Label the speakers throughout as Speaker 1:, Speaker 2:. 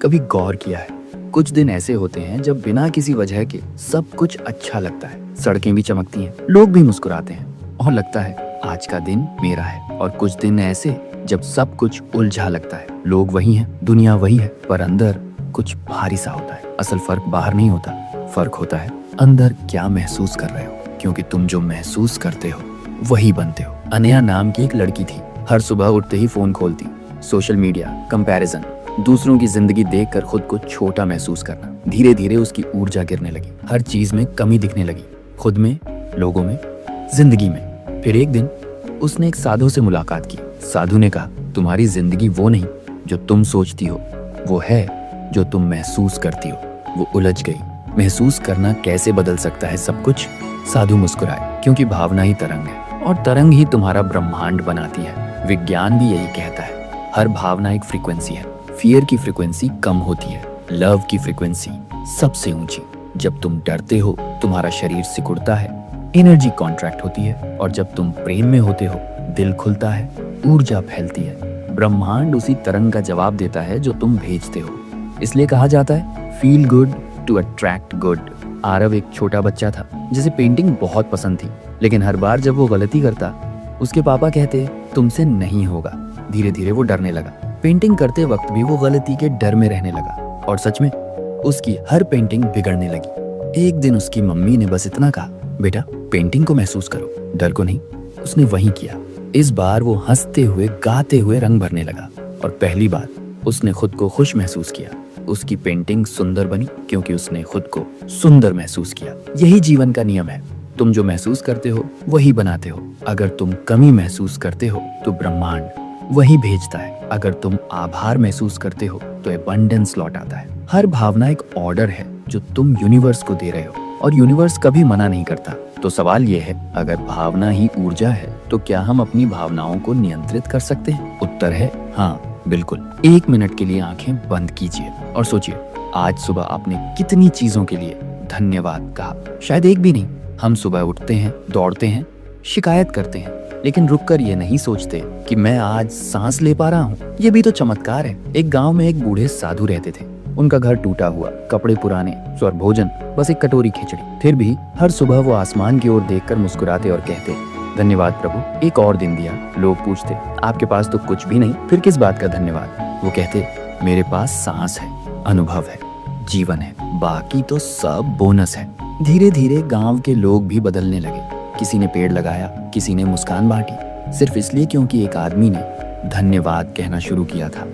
Speaker 1: कभी गौर किया है, कुछ दिन ऐसे होते हैं जब बिना किसी वजह के सब कुछ अच्छा लगता है। सड़कें भी चमकती हैं, लोग भी मुस्कुराते हैं और लगता है आज का दिन मेरा है। और कुछ दिन ऐसे जब सब कुछ उलझा लगता है, लोग वही हैं, दुनिया वही है, पर अंदर कुछ भारी सा होता है। असल फर्क बाहर नहीं होता, फर्क होता है अंदर क्या महसूस कर रहे हो, क्योंकि तुम जो महसूस करते हो वही बनते हो। अनया नाम की एक लड़की थी। हर सुबह उठते ही फोन खोलती, सोशल मीडिया, कंपैरिजन, दूसरों की जिंदगी देखकर खुद को छोटा महसूस करना। धीरे धीरे उसकी ऊर्जा गिरने लगी, हर चीज में कमी दिखने लगी, खुद में, लोगों में, जिंदगी में। फिर एक दिन उसने एक साधु से मुलाकात की। साधु ने कहा, तुम्हारी जिंदगी वो नहीं जो तुम सोचती हो, वो है जो तुम महसूस करती हो। वो उलझ गई, महसूस करना कैसे बदल सकता है सब कुछ। साधु मुस्कुराए, क्योंकि भावना ही तरंग है और तरंग ही तुम्हारा ब्रह्मांड बनाती है। विज्ञान भी यही कहता है, हर भावना एक फ्रीक्वेंसी है। फियर की फ्रीक्वेंसी कम होती है, लव की फ्रीक्वेंसी सबसे ऊंची। जब तुम डरते हो तुम्हारा शरीर सिकुड़ता है, एनर्जी कॉन्ट्रैक्ट होती है, और जब तुम प्रेम में होते हो दिल खुलता है, ऊर्जा फैलती है। ब्रह्मांड उसी तरंग का जवाब देता है जो तुम भेजते हो। इसलिए कहा जाता है feel good to attract good. Aarav एक छोटा बच्चा था जिसे पेंटिंग बहुत पसंद थी, लेकिन हर बार जब वो गलती करता उसके पापा कहते तुमसे नहीं होगा। धीरे धीरे वो डरने लगा। पेंटिंग करते वक्त भी वो गलती के डर में रहने लगा, और सच में उसकी हर पेंटिंग बिगड़ने लगी। एक दिन उसकी मम्मी ने बस इतना कहा, बेटा पेंटिंग को महसूस करो, डर को नहीं। उसने वही किया। इस बार वो हंसते हुए गाते हुए रंग भरने लगा, और पहली बार उसने खुद को खुश महसूस किया। उसकी पेंटिंग सुंदर बनी क्योंकि उसने खुद को सुंदर महसूस किया। यही जीवन का नियम है, तुम जो महसूस करते हो वही बनाते हो। अगर तुम कमी महसूस करते हो तो ब्रह्मांड वही भेजता है। अगर तुम आभार महसूस करते हो तो एबंडेंस लौट आता है। हर भावना एक ऑर्डर है जो तुम यूनिवर्स को दे रहे हो, और यूनिवर्स कभी मना नहीं करता। तो सवाल ये है, अगर भावना ही ऊर्जा है तो क्या हम अपनी भावनाओं को नियंत्रित कर सकते हैं? उत्तर है हाँ, बिल्कुल। 1 मिनट के लिए आंखें बंद कीजिए और सोचिए, आज सुबह आपने कितनी चीजों के लिए धन्यवाद कहा? शायद एक भी नहीं। हम सुबह उठते हैं, दौड़ते हैं, शिकायत करते हैं, लेकिन रुककर ये नहीं सोचते कि मैं आज सांस ले पा रहा हूँ। ये भी तो चमत्कार है। एक गांव में एक बूढ़े साधु रहते थे। उनका घर टूटा हुआ, कपड़े पुराने, और भोजन बस एक कटोरी खिचड़ी। फिर भी हर सुबह वो आसमान की ओर देखकर मुस्कुराते और कहते, धन्यवाद प्रभु, एक और दिन दिया। लोग पूछते, आपके पास तो कुछ भी नहीं, फिर किस बात का धन्यवाद? वो कहते, मेरे पास सांस है, अनुभव है, जीवन है, बाकी तो सब बोनस है। धीरे धीरे गांव के लोग भी बदलने लगे। किसी ने पेड़ लगाया, किसी ने मुस्कान बांटी, सिर्फ इसलिए क्योंकि एक आदमी ने धन्यवाद कहना शुरू किया था।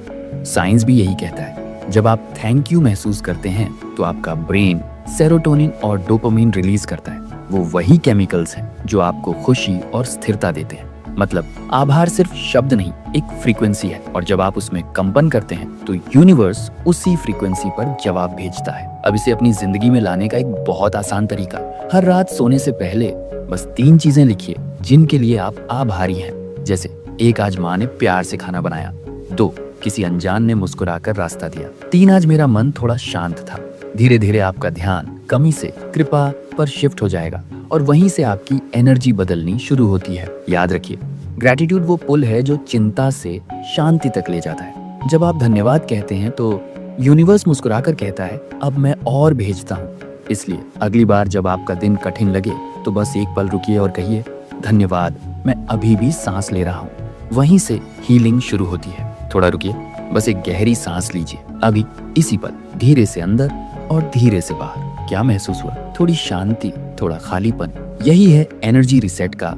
Speaker 1: साइंस भी यही कहता है, जब आप थैंक यू महसूस करते हैं तो आपका ब्रेन सेरोटोनिन और डोपामिन रिलीज करता है। वो वही केमिकल्स हैं जो आपको खुशी और स्थिरता देते हैं। मतलब आभार सिर्फ शब्द नहीं, एक फ्रीक्वेंसी है, और जब आप उसमें कंपन करते हैं तो यूनिवर्स उसी फ्रीक्वेंसी पर जवाब भेजता है। अब इसे अपनी जिंदगी में लाने का एक बहुत आसान तरीका, हर रात सोने से पहले बस 3 चीजें लिखिए जिनके लिए आप आभारी हैं। जैसे 1, आज माँ ने प्यार से खाना बनाया। 2, किसी अनजान ने मुस्कुराकर रास्ता दिया। 3, आज मेरा मन थोड़ा शांत था। धीरे धीरे आपका ध्यान कमी से कृपा पर शिफ्ट हो जाएगा, और वहीं से आपकी एनर्जी बदलनी शुरू होती है। याद रखिए, ग्रैटिट्यूड वो पुल है जो चिंता से शांति तक ले जाता है। जब आप धन्यवाद कहते हैं तो यूनिवर्स मुस्कुराकर कहता है, अब मैं और भेजता हूँ। इसलिए अगली बार जब आपका दिन कठिन लगे तो बस एक पल रुकिए और कहिए, धन्यवाद, मैं अभी भी सांस ले रहा हूँ। वहीं से हीलिंग शुरू होती है। थोड़ा रुकिए, बस एक गहरी सांस लीजिए, अभी इसी पल, धीरे से अंदर और धीरे से बाहर। क्या महसूस हुआ? थोड़ी शांति, थोड़ा खालीपन। यही है एनर्जी रिसेट का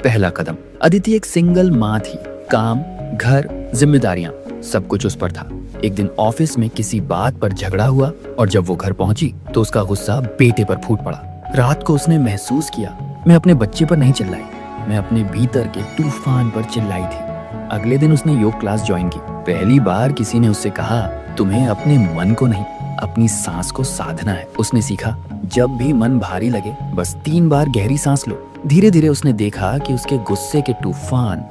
Speaker 1: पहला कदम। अदिति एक सिंगल माँ थी। काम, घर, जिम्मेदारियां, सब कुछ उस पर था। एक दिन ऑफिस में किसी बात पर झगड़ा हुआ, और जब वो घर पहुंची तो उसका गुस्सा बेटे पर फूट पड़ा। रात को उसने महसूस किया, मैं अपने बच्चे पर नहीं चिल्लाई, मैं अपने भीतर के तूफान पर चिल्लाई थी। अगले दिन उसने योग क्लास ज्वाइन की। पहली बार किसी ने उससे कहा, तुम्हें अपने मन को नहीं, अपनी सांस को साधना है। उसने सीखा, जब भी मन भारी लगे बस 3 बार गहरी सांस लो। धीरे धीरे उसने देखा कि उसके गुस्से के तूफान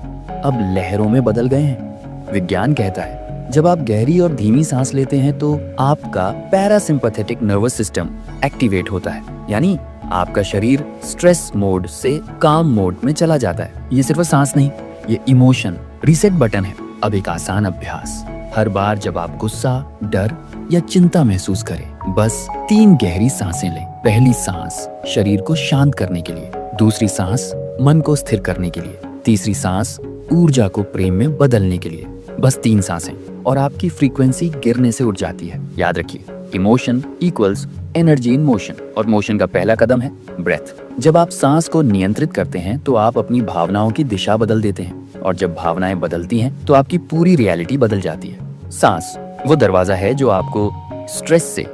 Speaker 1: अब लहरों में बदल गए हैं। विज्ञान कहता है, जब आप गहरी और धीमी सांस लेते हैं तो आपका पैरासिम्पैथेटिक नर्वस सिस्टम एक्टिवेट होता है, यानी आपका शरीर स्ट्रेस मोड से काम मोड में चला जाता है। ये सिर्फ सांस नहीं, ये इमोशन रीसेट बटन है। अब एक आसान अभ्यास, हर बार जब आप गुस्सा, डर या चिंता महसूस करें, बस 3 गहरी सांसें लें। पहली सांस शरीर को शांत करने के लिए, दूसरी सांस मन को स्थिर करने के लिए, तीसरी सांस ऊर्जा को प्रेम में बदलने के लिए। बस 3 सांसें और आपकी फ्रीक्वेंसी गिरने से उठ जाती है। याद रखिए, emotion equals energy in motion और मोशन का पहला कदम है ब्रेथ। जब आप सांस को नियंत्रित करते हैं तो आप अपनी भावनाओं की दिशा बदल देते हैं और जब भावनाएं बदलती हैं तो आपकी पूरी रियलिटी बदल जाती है। सांस वो दरवाजा है जो आपको स्ट्रेस से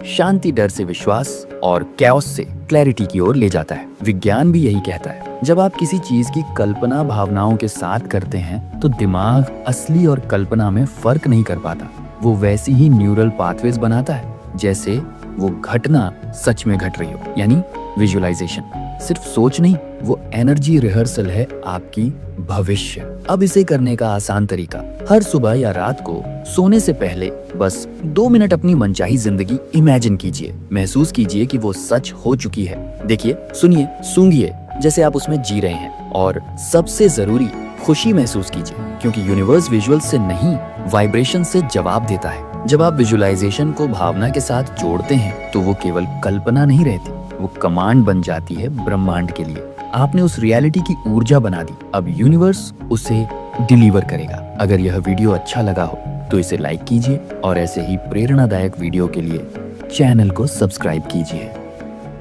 Speaker 1: शांति, डर से विश्वास और कैओस से क्लैरिटी की ओर ले जाता है। विज्ञान भी यही कहता है, जब आप किसी चीज की कल्पना भावनाओं के साथ करते हैं तो दिमाग असली और कल्पना में फर्क नहीं कर पाता। वो वैसी ही न्यूरल पाथवेज बनाता है जैसे वो घटना सच में घट रही हो, यानी विजुअलाइजेशन सिर्फ सोच नहीं, वो एनर्जी रिहर्सल है आपकी भविष्य। अब इसे करने का आसान तरीका, हर सुबह या रात को सोने से पहले बस 2 मिनट अपनी मनचाही जिंदगी इमेजिन कीजिए। महसूस कीजिए कि वो सच हो चुकी है। देखिए, सुनिए, सूंघिए जैसे आप उसमें जी रहे हैं और सबसे जरूरी खुशी महसूस कीजिए, क्योंकि यूनिवर्स विजुअल से नहीं वाइब्रेशन से जवाब देता है। जब आप विजुअलाइजेशन को भावना के साथ जोड़ते हैं तो वो केवल कल्पना नहीं रहती, वो कमांड बन जाती है ब्रह्मांड के लिए। आपने उस रियलिटी की ऊर्जा बना दी, अब यूनिवर्स उसे डिलीवर करेगा। अगर यह वीडियो अच्छा लगा हो तो इसे लाइक कीजिए और ऐसे ही प्रेरणादायक वीडियो के लिए चैनल को सब्सक्राइब कीजिए।